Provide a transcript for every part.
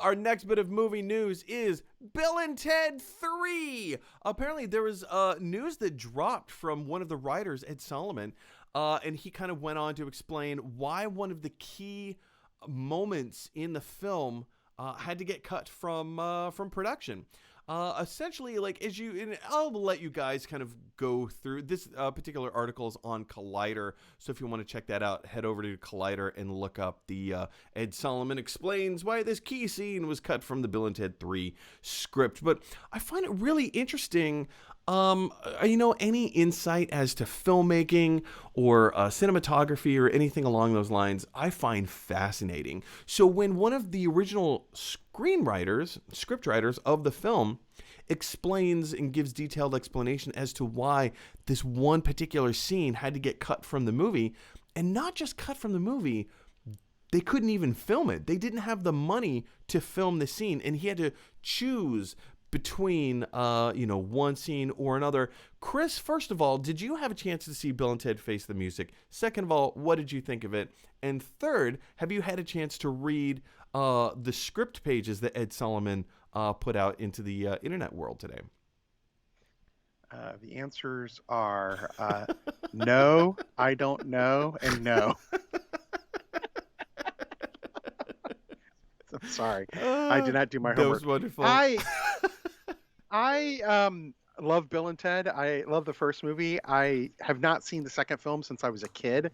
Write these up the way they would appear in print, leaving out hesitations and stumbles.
Our next bit of movie news is Bill and Ted 3. Apparently, there was news that dropped from one of the writers, Ed Solomon, and he kind of went on to explain why one of the key moments in the film had to get cut from production. Essentially, like, and I'll let you guys kind of go through this particular article is on Collider. So if you want to check that out, head over to Collider and look up the Ed Solomon explains why this key scene was cut from the Bill and Ted 3 script. But I find it really interesting. Any insight as to filmmaking or cinematography or anything along those lines, I find fascinating. So when one of the original scriptwriters of the film explains and gives detailed explanation as to why this one particular scene had to get cut from the movie, and not just cut from the movie, they couldn't even film it. They didn't have the money to film the scene, and he had to choose between one scene or another. Chris, first of all, did you have a chance to see Bill and Ted Face the Music? Second of all, what did you think of it? And third, have you had a chance to read the script pages that Ed Solomon put out into the internet world today? The answers are no, I don't know, and no. I'm sorry. I did not do my homework. That was wonderful. I love Bill and Ted. I love the first movie. I have not seen the second film since I was a kid.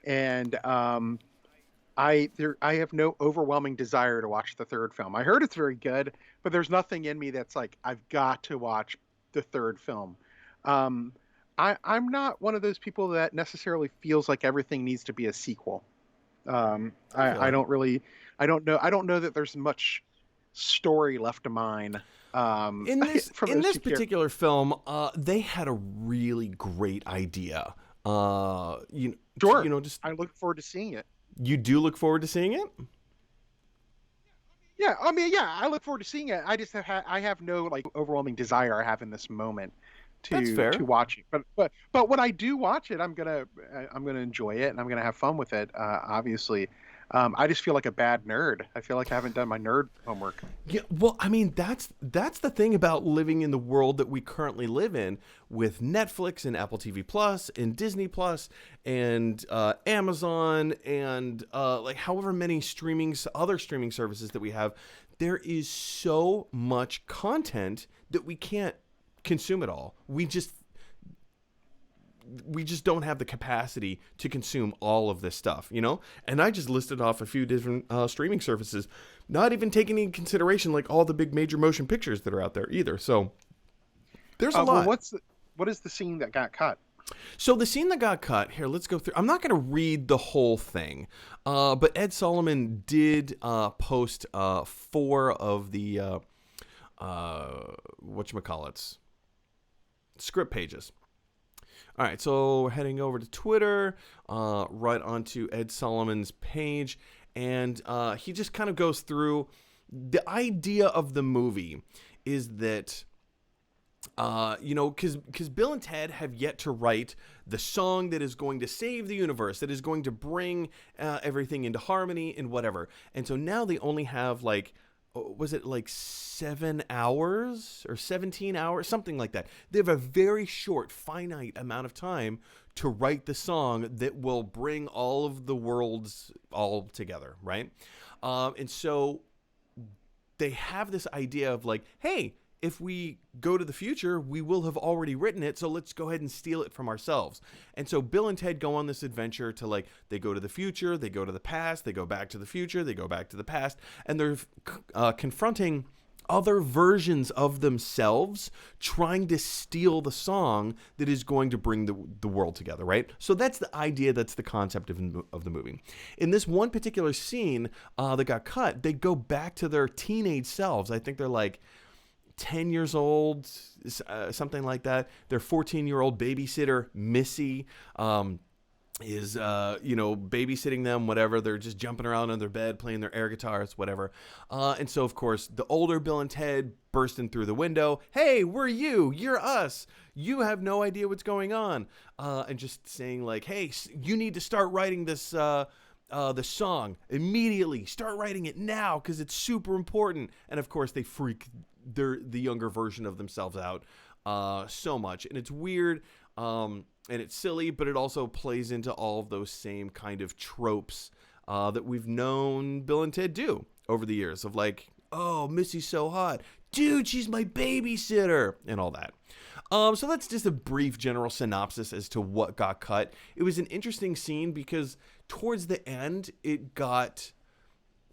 And I have no overwhelming desire to watch the third film. I heard it's very good, but there's nothing in me that's like, I've got to watch the third film. I'm not one of those people that necessarily feels like everything needs to be a sequel. I don't know that there's much story left of mine. In this particular film, they had a really great idea. Sure. I look forward to seeing it. You do look forward to seeing it? Yeah, I look forward to seeing it. I just have no like overwhelming desire I have in this moment to watch it. But when I do watch it, I'm gonna enjoy it and I'm gonna have fun with it. Obviously. I just feel like a bad nerd. I feel like I haven't done my nerd homework. Yeah, well, I mean, that's the thing about living in the world that we currently live in with Netflix and Apple TV Plus and Disney Plus and Amazon and like however many other streaming services that we have. There is so much content that we can't consume it all. We just don't have the capacity to consume all of this stuff, And I just listed off a few different streaming services, not even taking into consideration like all the big major motion pictures that are out there either. So there's a lot. What is the scene that got cut? So the scene that got cut, here, let's go through. I'm not going to read the whole thing, but Ed Solomon did post 4 of the whatchamacallits, script pages. All right, so we're heading over to Twitter, right onto Ed Solomon's page, and he just kind of goes through the idea of the movie is that, because Bill and Ted have yet to write the song that is going to save the universe, that is going to bring everything into harmony and whatever. And so now they only have like, was it like 7 hours or 17 hours, something like that. They have a very short, finite amount of time to write the song that will bring all of the worlds all together, right? And so they have this idea of like, hey, if we go to the future, we will have already written it, so let's go ahead and steal it from ourselves. And so Bill and Ted go on this adventure to like, they go to the future, they go to the past, they go back to the future, they go back to the past, and they're confronting other versions of themselves trying to steal the song that is going to bring the world together, right? So that's the idea, that's the concept of the movie. In this one particular scene that got cut, they go back to their teenage selves. I think they're like 10 years old, something like that. Their 14-year-old babysitter, Missy, is, babysitting them, whatever. They're just jumping around on their bed, playing their air guitars, whatever. And so, of course, the older Bill and Ted burst in through the window. Hey, we're you. You're us. You have no idea what's going on. And just saying like, hey, you need to start writing this the song immediately. Start writing it now because it's super important. And of course, they freak the younger version of themselves out so much, and it's weird. And it's silly, but it also plays into all of those same kind of tropes that we've known Bill and Ted do over the years of like, oh, Missy's so hot. Dude, she's my babysitter, and all that. So that's just a brief general synopsis as to what got cut. It was an interesting scene because towards the end, it got,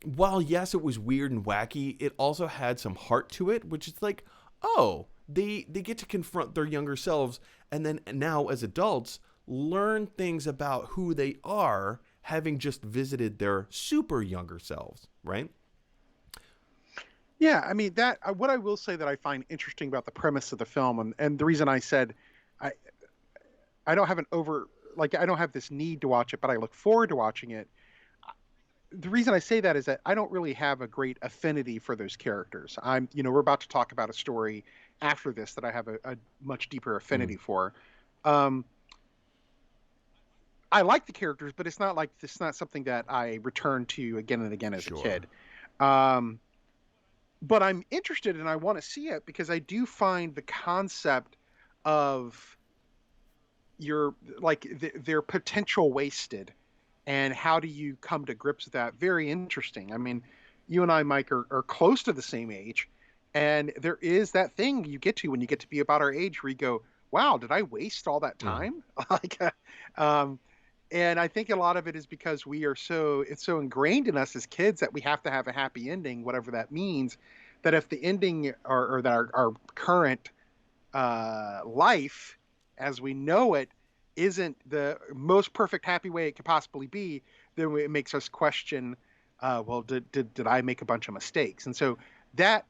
while yes, it was weird and wacky, it also had some heart to it, which is like, oh, they get to confront their younger selves and then now as adults learn things about who they are having just visited their super younger selves, right? Yeah, I mean that. What I will say that I find interesting about the premise of the film, and the reason I said I I don't have an over like I don't have this need to watch it, but I look forward to watching it. The reason I say that is that I don't really have a great affinity for those characters. We're about to talk about a story after this that I have a much deeper affinity for. Um, I like the characters, but it's not something that I return to again and again as a kid. Um, but I'm interested and I want to see it because I do find the concept of their potential wasted and how do you come to grips with that very interesting. I mean, you and I, Mike, are close to the same age, and there is that thing you get to when you get to be about our age where you go, wow, did I waste all that time? like and I think a lot of it is because it's so ingrained in us as kids that we have to have a happy ending, whatever that means, that if the ending or that our current life as we know it isn't the most perfect happy way it could possibly be, then it makes us question, well, did I make a bunch of mistakes? And so that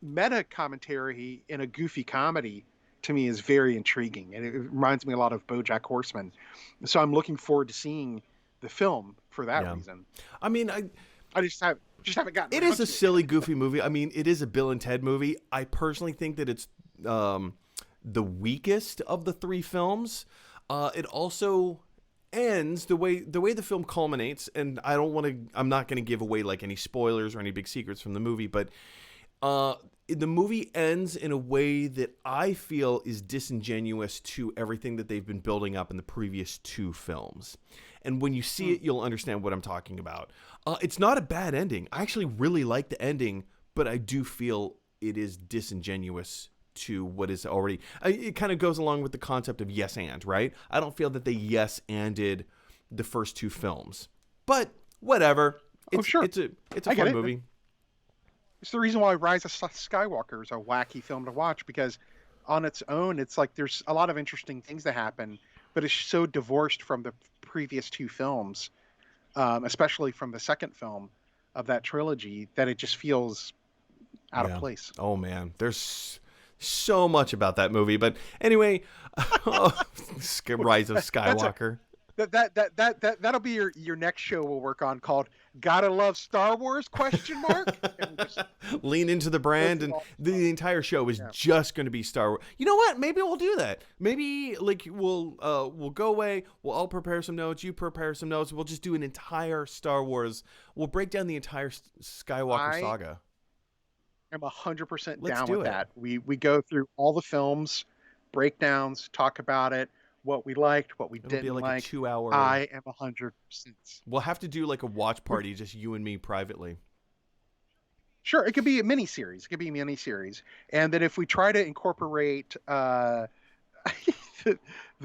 meta commentary in a goofy comedy to me is very intriguing, and it reminds me a lot of BoJack Horseman. So I'm looking forward to seeing the film for that reason. I mean, I just haven't gotten. It is a silly, goofy movie. I mean, it is a Bill and Ted movie. I personally think that it's the weakest of the three films. It also ends the way the film culminates, and I'm not going to give away like any spoilers or any big secrets from the movie, but the movie ends in a way that I feel is disingenuous to everything that they've been building up in the previous two films. And when you see it, you'll understand what I'm talking about. It's not a bad ending. I actually really like the ending, but I do feel it is disingenuous to what is already. It kind of goes along with the concept of yes and, right? I don't feel that they yes anded the first two films, but whatever. It's a fun movie. It's the reason why Rise of Skywalker is a wacky film to watch, because on its own, it's like there's a lot of interesting things that happen, but it's so divorced from the previous two films, especially from the second film of that trilogy, that it just feels out of place. Oh man, there's so much about that movie, but anyway, Rise of Skywalker. That'll be your next show we'll work on, called "Gotta Love Star Wars?" ? Lean into the brand, and the entire show is just going to be Star Wars. You know what? Maybe we'll do that. Maybe like we'll go away. We'll all prepare some notes. You prepare some notes. We'll just do an entire Star Wars. We'll break down the entire Skywalker saga. I'm 100% down with that. We go through all the films, breakdowns, talk about it, what we liked, what we didn't like. A 2-hour. I am 100%. We'll have to do like a watch party, just you and me privately. Sure, it could be a mini-series. And then if we try to incorporate the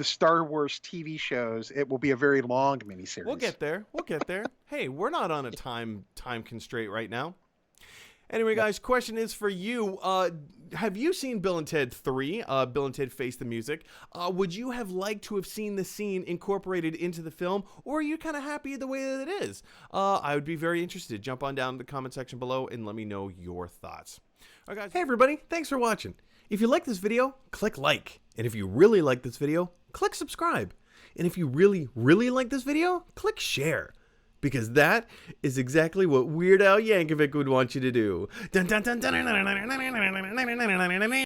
Star Wars TV shows, it will be a very long mini-series. We'll get there. Hey, we're not on a time constraint right now. Anyway, guys, question is for you. Have you seen Bill and Ted 3, Bill and Ted Face the Music? Would you have liked to have seen the scene incorporated into the film, or are you kind of happy the way that it is? I would be very interested. Jump on down to the comment section below and let me know your thoughts. All right, guys. Hey, everybody. Thanks for watching. If you like this video, click like. And if you really like this video, click subscribe. And if you really, really like this video, click share. Because that is exactly what Weird Al Yankovic would want you to do. Dun, dun, dun, dun, dun, dun, dun, dun, dun, dun, dun, dun, dun, dun, dun.